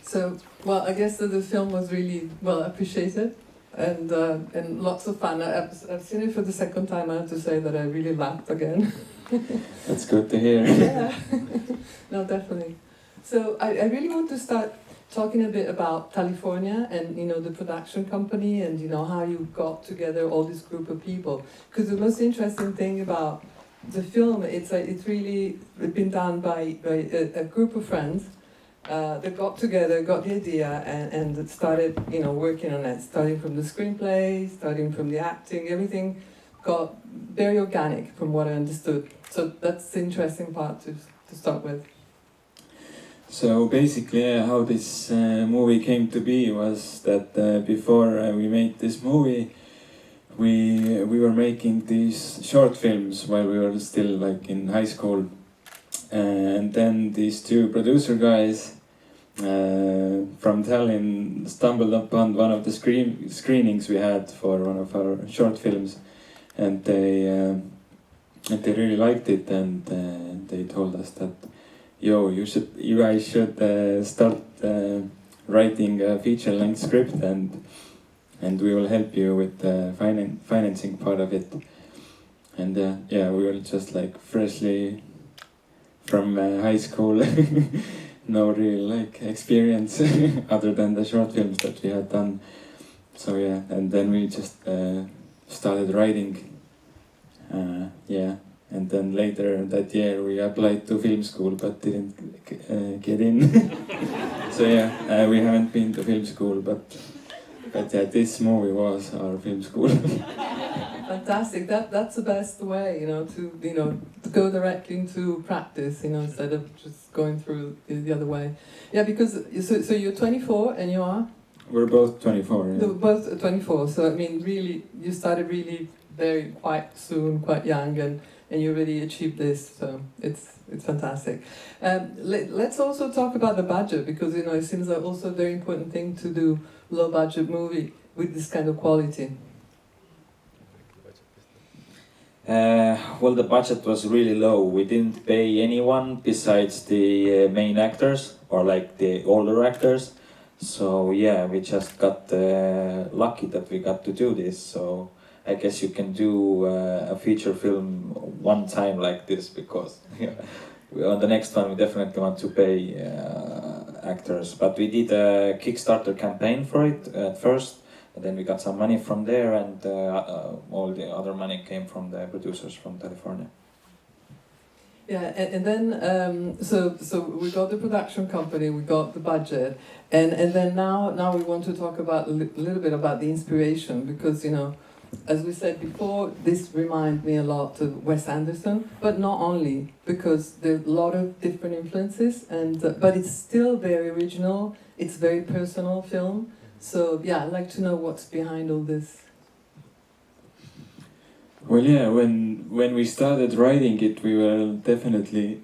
So, well, I guess that the film was really well appreciated and lots of fun. I've seen it for the second time. I have to say that I really laughed again. That's good to hear. Yeah, no, definitely. So I really want to start talking a bit about California and the production company and how you got together all this group of people. Because the most interesting thing about the film, it's really been done by a group of friends. They got together, got the idea, and started, working on it. Starting from the screenplay, starting from the acting, everything got very organic, from what I understood. So that's the interesting part to start with. So basically, how this movie came to be was that before we made this movie, we were making these short films while we were still like in high school, and then these two producer guys from Tallinn stumbled upon one of the screenings we had for one of our short films, and they really liked it, and they told us that, yo, you guys should start writing a feature-length script, and we will help you with the financing part of it. And yeah, we were just like freshly from high school. No real like experience other than the short films that we had done. So yeah, and then we just started writing. Yeah, and then later that year we applied to film school but didn't get in. So yeah, we haven't been to film school, but yeah, this movie was our film school. Fantastic. That's the best way, to go directly into practice, instead of just going through the other way. Yeah, because so you're 24 and you are? We're both 24. Yeah. Both 24. So I mean, really, you started really quite soon, quite young, and you really achieved this. So it's fantastic. Let's also talk about the budget, because it seems like also a very important thing to do low budget movie with this kind of quality. Well, the budget was really low. We didn't pay anyone besides the main actors or like the older actors. So yeah, we just got lucky that we got to do this. So I guess you can do a feature film one time like this, because on the next one we definitely want to pay actors. But we did a Kickstarter campaign for it at first. And then we got some money from there, and all the other money came from the producers from California. Yeah, and then so we got the production company, we got the budget, and then now we want to talk about a little bit about the inspiration, because as we said before, this reminds me a lot of Wes Anderson, but not only, because there's a lot of different influences, and but it's still very original. It's very personal film. So yeah, I'd like to know what's behind all this. Well, yeah, when we started writing it, we were definitely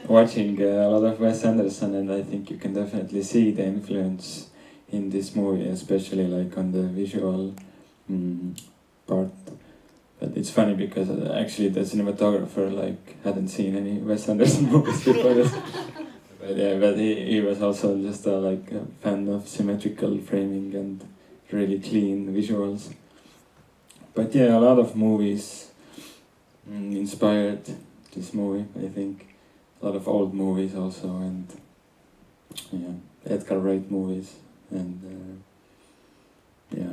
watching a lot of Wes Anderson, and I think you can definitely see the influence in this movie, especially like on the visual part. But it's funny because actually the cinematographer like hadn't seen any Wes Anderson movies before this. But yeah, but he was also just a fan of symmetrical framing and really clean visuals. But yeah, a lot of movies inspired this movie, I think. A lot of old movies also, and yeah, Edgar Wright movies, and yeah,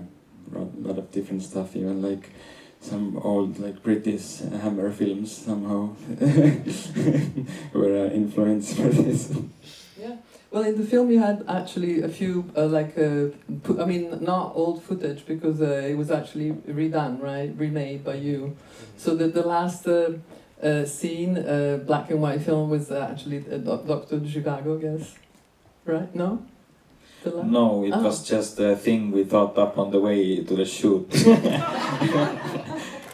a lot of different stuff, even like some old British Hammer films somehow were influenced by this. Yeah, well, in the film you had actually a few I mean, not old footage, because it was actually redone, right, remade by you. So the last scene, black and white film, was actually Dr. Chicago, I guess, right? No. No, it was just a thing we thought up on the way to the shoot.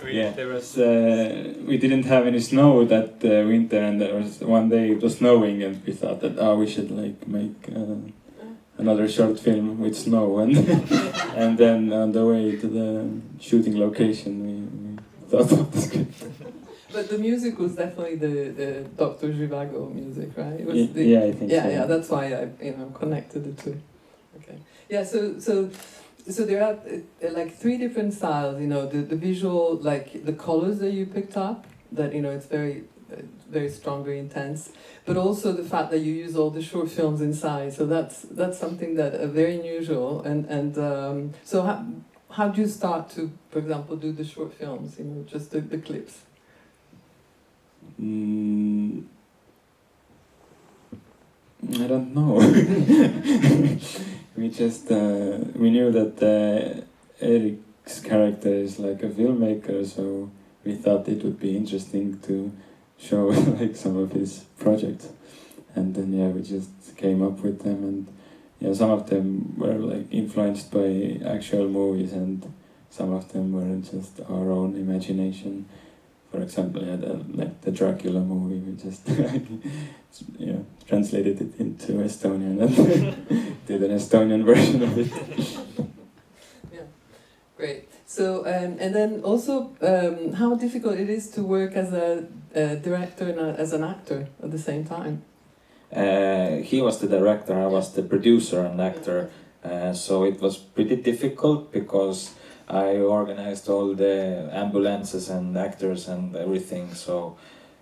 Yeah, there was. We didn't have any snow that winter, and there was one day it was snowing, and we thought that we should make another short film with snow, and and then on the way to the shooting location, we thought of the script. But the music was definitely the Dr. Zhivago music, right? It was Yeah, I think so. Yeah, that's why I connected the two. Okay. Yeah, so there are like three different styles, the visual, like the colors that you picked up, that it's very strong, very intense, but also the fact that you use all the short films inside. So that's something that very unusual. And so how do you start to, for example, do the short films? Just the clips. I don't know. We just we knew that Eric's character is like a filmmaker, so we thought it would be interesting to show like some of his projects, and then we just came up with them, and some of them were like influenced by actual movies, and some of them were just our own imagination. For example, the Dracula movie, we just translated it into Estonian and did an Estonian version of it. Yeah, great. So, and then also, how difficult it is to work as a director and as an actor at the same time? He was the director, I was the producer and actor, so it was pretty difficult because I organized all the ambulances and actors and everything. So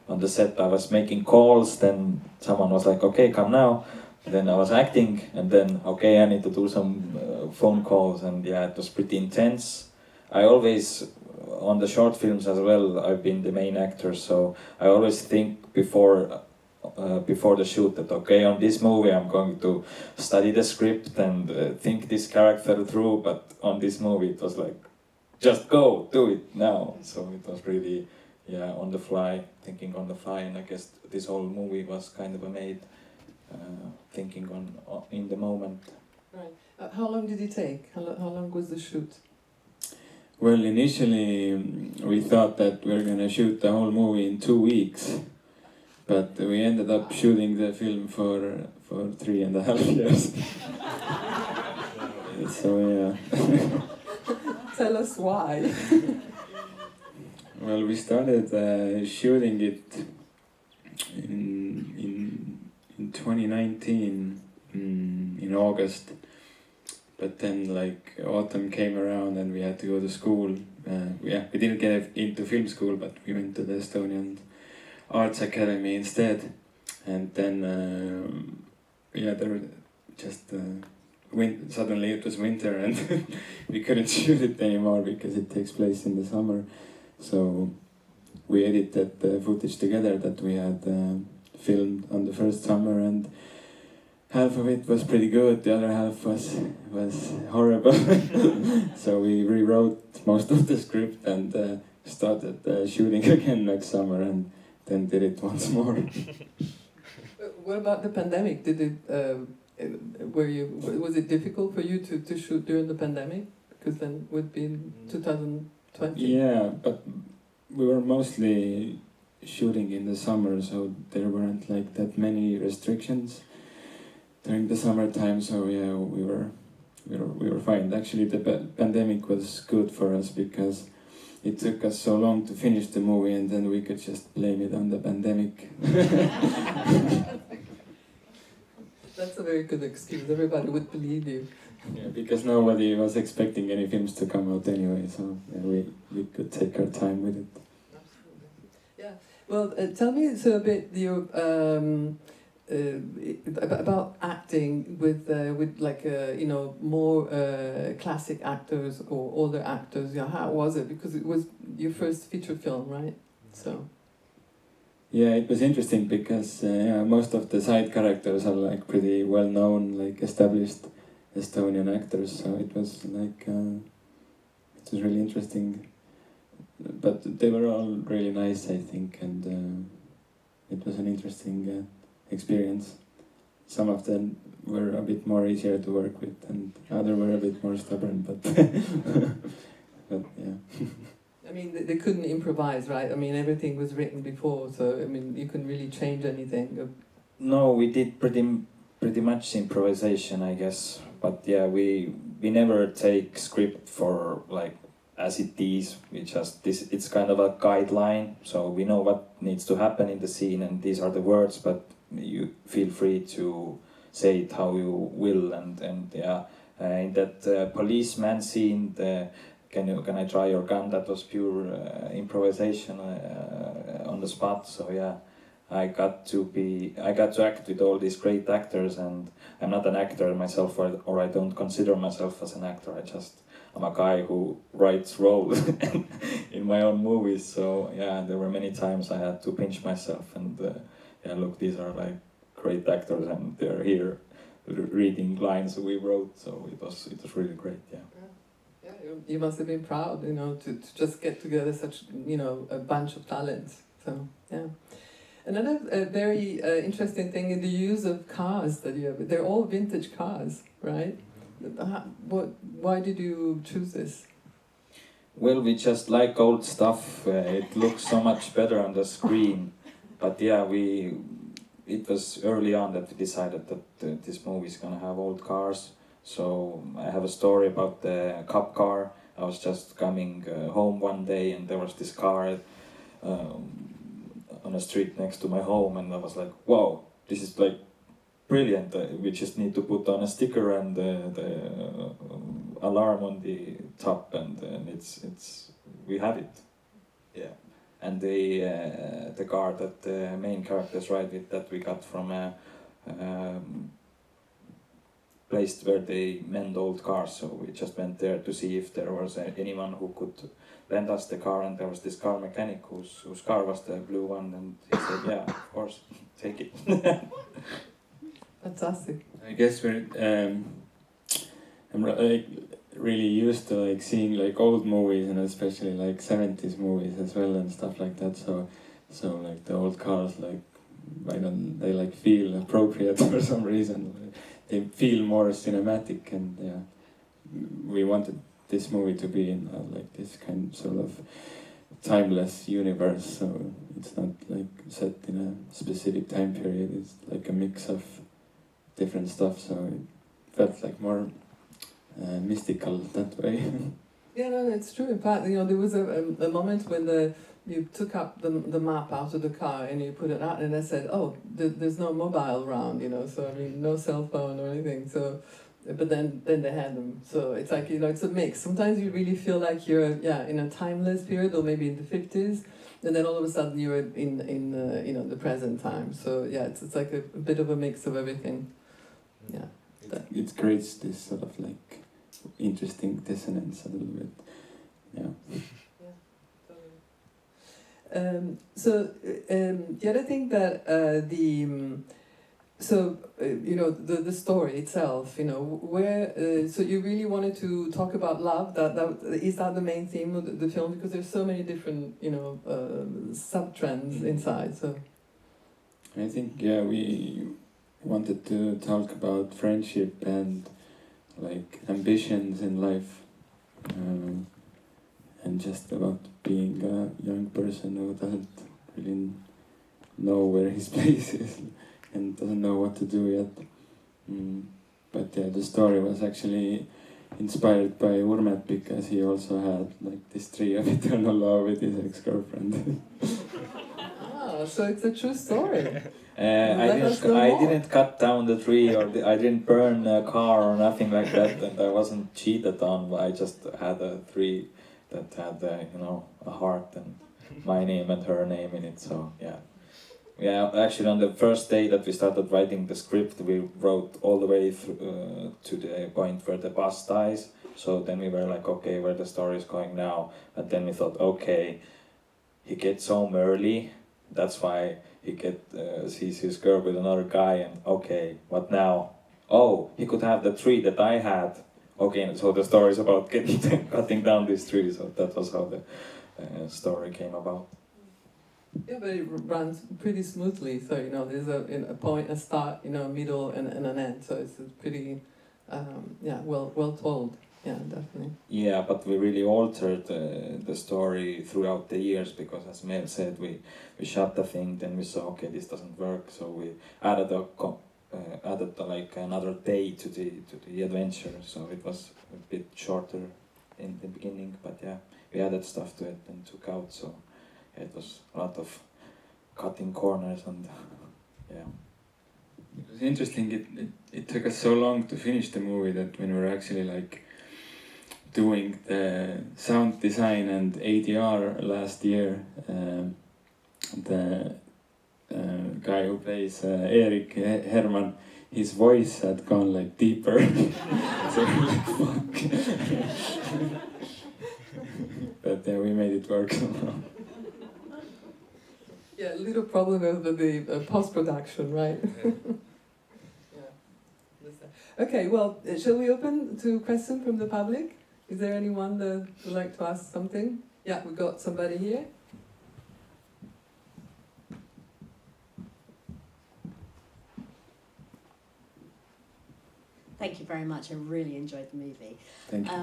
on the set I was making calls, then someone was like, okay, come now. Then I was acting, and then, okay, I need to do some phone calls, and it was pretty intense. I always, on the short films as well, I've been the main actor, so I always think before the shoot that, okay, on this movie I'm going to study the script and think this character through, but on this movie it was like, just go, do it now. So it was really, on the fly, thinking on the fly, and I guess this whole movie was kind of made thinking in the moment. Right. How long did it take? How long was the shoot? Well, initially we thought that we were gonna shoot the whole movie in 2 weeks. But we ended up shooting the film for 3.5 years. So Tell us why. Well, we started shooting it in 2019 in August. But then like autumn came around and we had to go to school. We didn't get into film school, but we went to the Estonian Arts Academy instead, and then there were just suddenly it was winter and we couldn't shoot it anymore because it takes place in the summer. So we edited the footage together that we had filmed on the first summer, and half of it was pretty good, the other half was horrible. So we rewrote most of the script and started shooting again next summer, and then did it once more. What about the pandemic? Did it was it difficult for you to shoot during the pandemic? Because then it would be in 2020. Yeah, but we were mostly shooting in the summer, so there weren't like that many restrictions during the summertime. So we were fine. Actually, the pandemic was good for us because it took us so long to finish the movie, and then we could just blame it on the pandemic. That's a very good excuse. Everybody would believe you. Yeah, because nobody was expecting any films to come out anyway, so we could take our time with it. Absolutely. Yeah. Well, tell me a bit about acting with like more classic actors or older actors. How was it? Because it was your first feature film, right? So. Yeah, it was interesting because most of the side characters are like pretty well known, like established Estonian actors. So it was like it was really interesting. But they were all really nice, I think, and it was an interesting experience. Some of them were a bit more easier to work with, and others were a bit more stubborn. But but yeah. I mean, they couldn't improvise, right? I mean, everything was written before, so I mean, you couldn't really change anything. No, we did pretty much improvisation, I guess. But yeah, we never take script for like as it is. It's kind of a guideline, so we know what needs to happen in the scene, and these are the words, but you feel free to say it how you will. And yeah, in that policeman scene, can I try your gun? That was pure improvisation on the spot. So yeah, I got to act with all these great actors, and I'm not an actor myself, or I don't consider myself as an actor. I'm a guy who writes roles in my own movies. So yeah, there were many times I had to pinch myself and yeah, look, these are like great actors, and they're here reading lines we wrote. So it was really great. Yeah. Yeah, you must have been proud, to just get together such, a bunch of talents. So yeah. Another very interesting thing in the use of cars that you have. They're all vintage cars, right? Why did you choose this? Well, we just like old stuff. It looks so much better on the screen. But yeah, it was early on that we decided that this movie is gonna have old cars. So I have a story about the cop car. I was just coming home one day, and there was this car on a street next to my home, and I was like, wow, this is like brilliant. We just need to put on a sticker and the alarm on the top, and it's we have it. Yeah. And the car that the main characters ride with, that we got from a place where they mend old cars. So we just went there to see if there was anyone who could lend us the car, and there was this car mechanic whose car was the blue one, and he said, yeah, of course, take it. Fantastic. I guess I'm like really used to like seeing like old movies, and especially like 70s movies as well and stuff like that. So like the old cars, like they like feel appropriate for some reason. They feel more cinematic, and yeah, we wanted this movie to be in like this kind sort of timeless universe. So it's not like set in a specific time period. It's like a mix of different stuff. So it felt like more mystical that way. Yeah, no, it's true. In fact, there was a moment when you took up the map out of the car and you put it out, and I said, oh, there's no mobile around, so I mean, no cell phone or anything. So, but then they had them. So it's like, it's a mix. Sometimes you really feel like you're, in a timeless period, or maybe in the 50s, and then all of a sudden you're in the present time. So yeah, it's like a bit of a mix of everything. Yeah. It creates this sort of like interesting dissonance a little bit. Yeah. The other thing that the story itself, where so you really wanted to talk about love. Is that the main theme of the film? Because there's so many different sub trends inside. So I think we wanted to talk about friendship and like ambitions in life, and just about being a young person who doesn't really know where his place is and doesn't know what to do yet. But yeah, the story was actually inspired by Urmet, because he also had like this tree of eternal love with his ex-girlfriend. So it's a true story. I didn't cut down the tree, or I didn't burn a car or nothing like that, and I wasn't cheated on. I just had a tree that had a heart and my name and her name in it. So yeah. Actually, on the first day that we started writing the script, we wrote all the way through, to the point where the bus dies. So then we were like, okay, where the story is going now? And then we thought, okay, he gets home early. That's why he sees his girl with another guy, and okay, what now? Oh, he could have the tree that I had. Okay, so the story is about cutting down this tree. So that was how the story came about. Yeah, but it runs pretty smoothly. So there's a point, a start, middle, and an end. So it's pretty, well told. Yeah, definitely. Yeah, but we really altered the story throughout the years, because, as Meel said, we shot the thing, then we saw, okay, this doesn't work, so we added like another day to the adventure, so it was a bit shorter in the beginning, but yeah, we added stuff to it and took out, so yeah, it was a lot of cutting corners and yeah. It was interesting. It took us so long to finish the movie that when we were actually like doing the sound design and ADR last year, the guy who plays Erik Herman, his voice had gone like deeper. So we were like, fuck. But we made it work somehow. Yeah, a little problem with the post-production, right? Yeah. Okay, well, shall we open to question from the public? Is there anyone that would like to ask something? Yeah, we got somebody here. Thank you very much. I really enjoyed the movie. Thank you.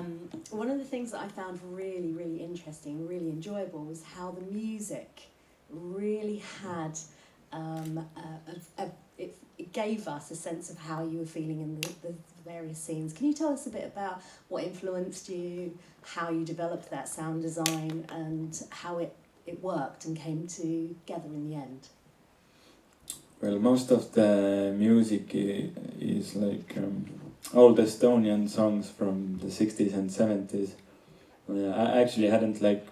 One of the things that I found really, really interesting, really enjoyable, was how the music really had it gave us a sense of how you were feeling in the various scenes. Can you tell us a bit about what influenced you, how you developed that sound design, and how it worked and came together in the end? Well, most of the music is like old Estonian songs from the 60s and 70s. I actually hadn't like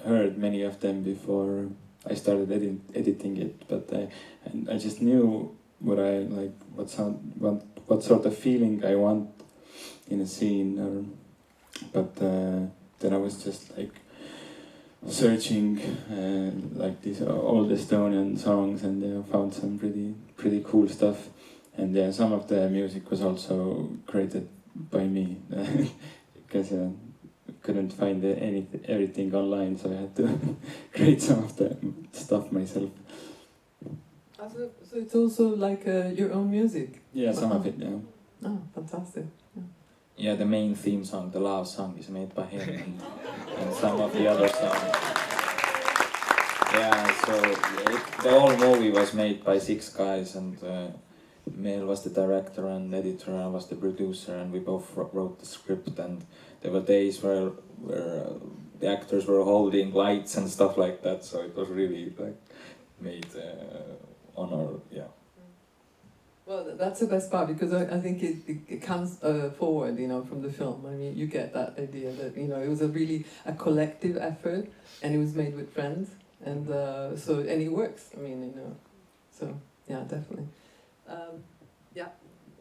heard many of them before I started editing it, but I just knew what I like, what sort of feeling I want in a scene. But then I was just like searching like these old Estonian songs, and found some pretty cool stuff. And yeah, some of the music was also created by me because I couldn't find everything online, so I had to create some of the stuff myself. So it's also like your own music? Yeah, some of it, yeah. Oh, fantastic. Yeah, the main theme song, the love song, is made by him, and some of the other songs. Yeah, so the whole movie was made by 6 guys, and Meel was the director and editor, and I was the producer, and we both wrote the script. And there were days where the actors were holding lights and stuff like that, so it was really like made on our, yeah. Well, that's the best part, because I think it comes forward, from the film. I mean, you get that idea that, it was a collective effort, and it was made with friends, and and it works. I mean, so yeah, definitely. Yeah,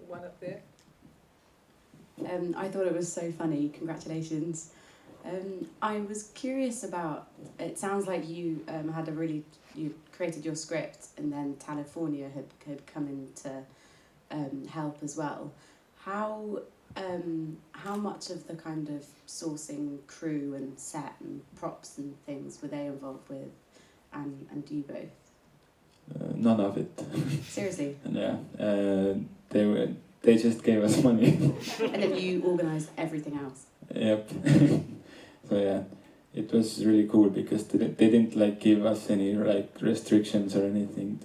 one up there. I thought it was so funny. Congratulations. I was curious about. It sounds like you you created your script, and then California had come in to help as well. How much of the kind of sourcing crew and set and props and things were they involved with, and you both? None of it. Seriously? Yeah, they just gave us money. And then you organised everything else? Yep. So yeah, it was really cool because they didn't like give us any like restrictions or anything.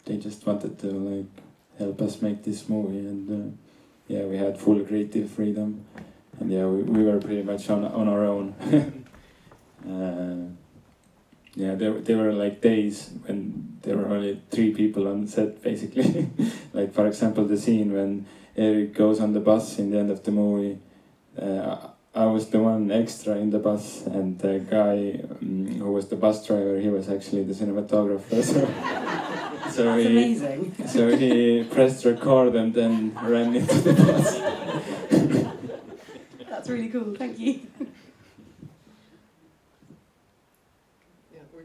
They just wanted to like help us make this movie, and yeah, we had full creative freedom, and yeah, we were pretty much on our own. Yeah, there were like days when there were only 3 people on set, basically. Like, for example, the scene when Erik goes on the bus in the end of the movie. I was the one extra in the bus, and the guy who was the bus driver, he was actually the cinematographer. So That's amazing. So he pressed record and then ran into the bus. That's really cool, thank you.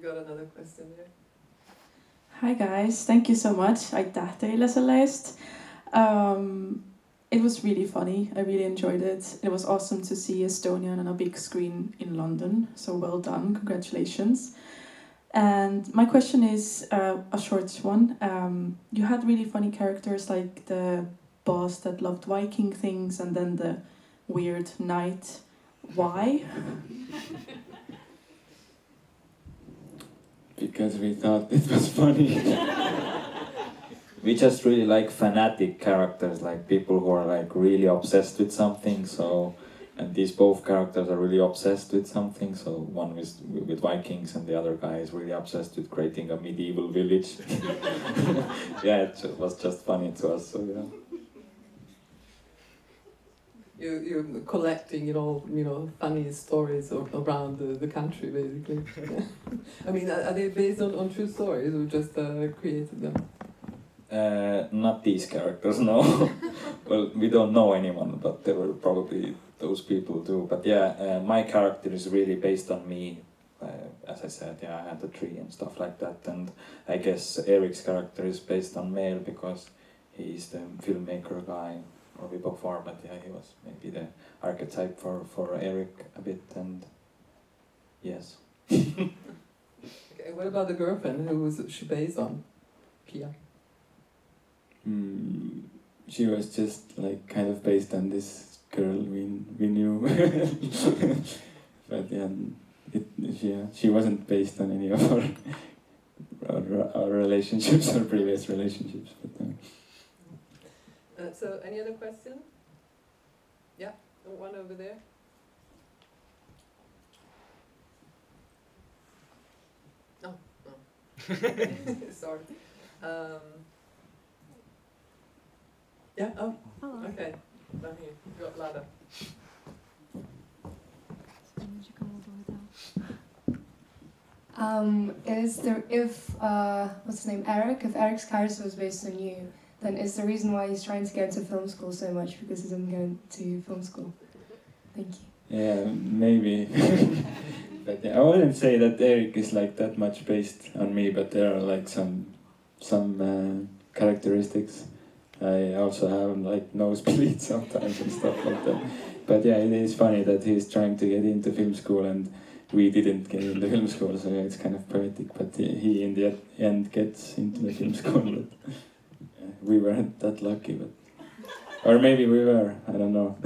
Got another question there. Hi guys, thank you so much. Aitäh teile selle eest. It was really funny. I really enjoyed it. It was awesome to see Estonian on a big screen in London. So well done. Congratulations. And my question is a short one. You had really funny characters like the boss that loved Viking things, and then the weird knight. Why? Because we thought it was funny. We just really like fanatic characters, like people who are like really obsessed with something. So and these both characters are really obsessed with something. So one is with Vikings, and the other guy is really obsessed with creating a medieval village. Yeah, it was just funny to us. So yeah. You're collecting, funny stories around the country, basically. I mean, are they based on true stories or just created them? Not these characters, no. Well, we don't know anyone, but there were probably those people too. But yeah, my character is really based on me. As I said, yeah, I had a tree and stuff like that. And I guess Eric's character is based on Meel because he's the filmmaker guy or before, but yeah, he was maybe the archetype for Eric a bit, and yes. Okay, what about the girlfriend? Who was she based on? Pia? She was just like kind of based on this girl we knew. But yeah, she wasn't based on any of our relationships or previous relationships. But, so, any other question? Yeah, one over there. No. Sorry. Yeah. Oh. Okay. Down here. You got Lada. What's his name, Eric? If Eric's character was based on you, then is the reason why he's trying to get into film school so much because he doesn't go to film school? Thank you. yeah, maybe. But yeah, I wouldn't say that Eric is like that much based on me, but there are like some characteristics. I also have like nosebleeds sometimes and stuff like that. But yeah, it is funny that he's trying to get into film school and we didn't get into film school, so yeah, it's kind of poetic. But he in the end gets into the film school. But we weren't that lucky, but or maybe we were. I don't know.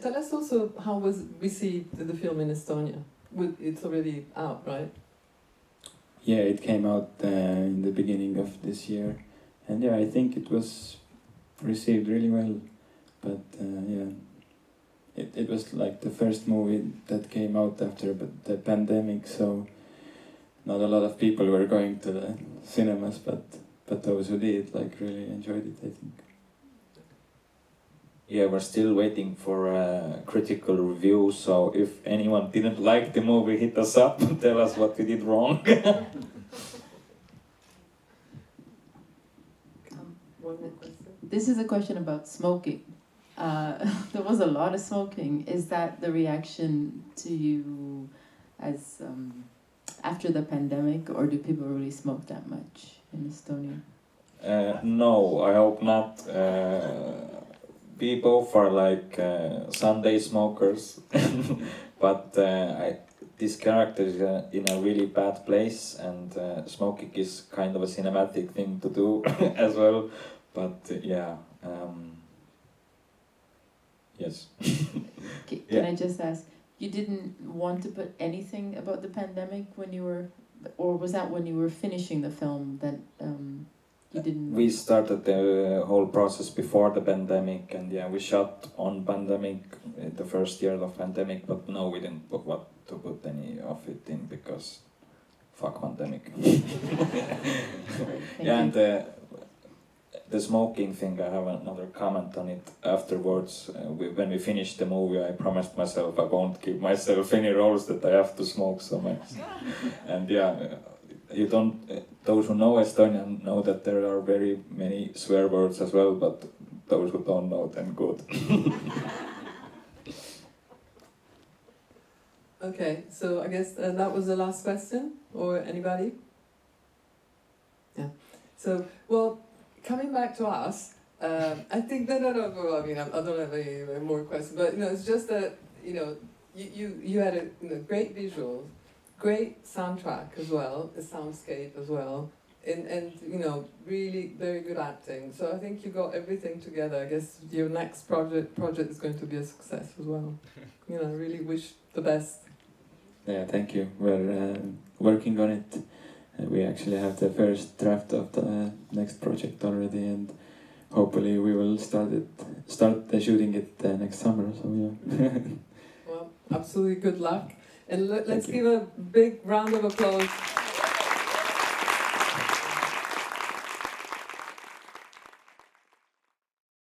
Tell us also how was received the film in Estonia. It's already out, right? Yeah, it came out in the beginning of this year, and yeah, I think it was received really well. But yeah, it was like the first movie that came out after the pandemic, so not a lot of people were going to the cinemas, but those who did like really enjoyed it, I think. Yeah, we're still waiting for a critical review, so if anyone didn't like the movie, hit us up and tell us what we did wrong. One more question. This is a question about smoking. There was a lot of smoking. Is that the reaction to you as after the pandemic, or do people really smoke that much in Estonia? No, I hope not. We both are like Sunday smokers, but this character is in a really bad place, and smoking is kind of a cinematic thing to do as well. But yeah, yes. Can I just ask, you didn't want to put anything about the pandemic when you were, or was that when you were finishing the film that you didn't? We started the whole process before the pandemic, and yeah, we shot on pandemic, the first year of pandemic, but no, we didn't put any of it in because fuck pandemic. Yeah, and the smoking thing, I have another comment on it afterwards. When we finished the movie, I promised myself I won't give myself any roles that I have to smoke so much. And yeah, you don't. Those who know Estonian know that there are very many swear words as well, but those who don't know, then good. Okay, so I guess that was the last question, or anybody? Yeah. So, well, coming back to us, I think that well, I mean, I don't have any more questions, but it's just that you had a great visuals, great soundtrack as well, a soundscape as well, and really very good acting. So I think you got everything together. I guess your next project is going to be a success as well. I really wish the best. Yeah, thank you. We're working on it. We actually have the first draft of the next project already, and hopefully we will start shooting it next summer. So yeah. Well, absolutely good luck. And let's you. give a big round of applause